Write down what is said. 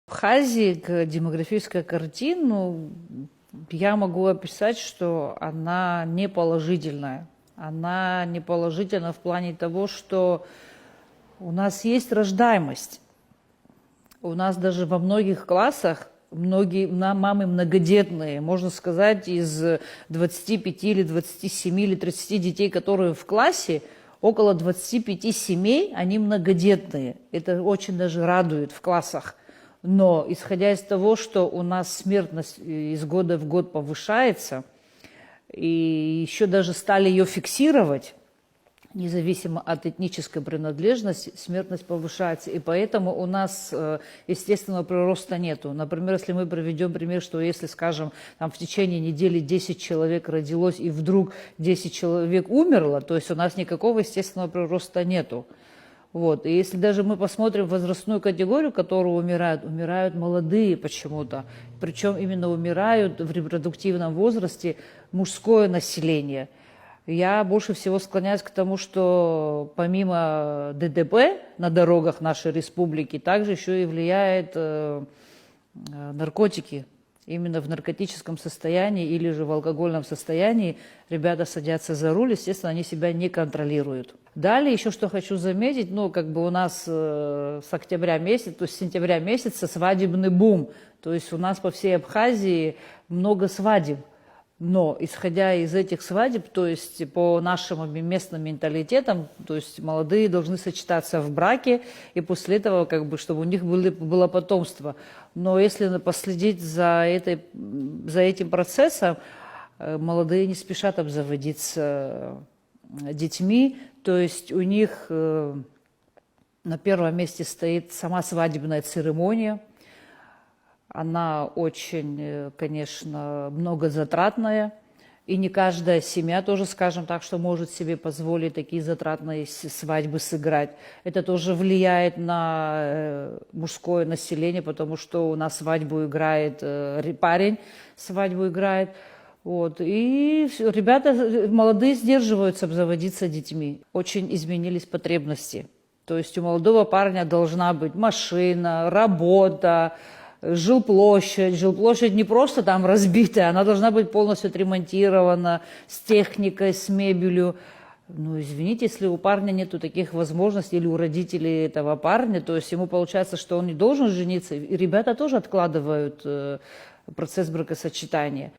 Абхазии к демографической картину я могу описать, что она не положительная. Она не положительна в плане того, что у нас есть рождаемость. У нас даже во многих классах многие мамы многодетные. Можно сказать, из 25 или 27 или 30 детей, которые в классе, около 25 семей, они многодетные. Это очень даже радует в классах. Но исходя из того, что у нас смертность из года в год повышается, и еще даже стали ее фиксировать, независимо от этнической принадлежности, смертность повышается. И поэтому у нас естественного прироста нету. Например, если мы приведем пример, что если, скажем, там в течение недели 10 человек родилось, и вдруг 10 человек умерло, то есть у нас никакого естественного прироста нету. Вот. И если даже мы посмотрим возрастную категорию, которую умирают молодые почему-то. Причем именно умирают в репродуктивном возрасте мужское население. Я больше всего склоняюсь к тому, что помимо ДТП на дорогах нашей республики, также еще и влияет наркотики. Именно в наркотическом состоянии или же в алкогольном состоянии ребята садятся за руль, естественно, они себя не контролируют. Далее еще что хочу заметить, у нас с октября месяца, то есть с сентября месяца свадебный бум. То есть у нас по всей Абхазии много свадеб. Но исходя из этих свадеб, то есть по нашим местным менталитетам, то есть молодые должны сочетаться в браке, и после этого, чтобы у них было потомство. Но если последить за этим процессом, молодые не спешат обзаводиться детьми, то есть у них на первом месте стоит сама свадебная церемония. Она очень, конечно, многозатратная, и не каждая семья тоже, скажем так, что может себе позволить такие затратные свадьбы сыграть. Это тоже влияет на мужское население, потому что у нас свадьбу играет парень, свадьбу играет. Вот. И ребята молодые сдерживаются обзаводиться детьми. Очень изменились потребности. То есть у молодого парня должна быть машина, работа, жилплощадь. Жилплощадь не просто там разбитая, она должна быть полностью отремонтирована, с техникой, с мебелью. Ну, извините, если у парня нету таких возможностей, или у родителей этого парня, то есть ему получается, что он не должен жениться. И ребята тоже откладывают процесс бракосочетания.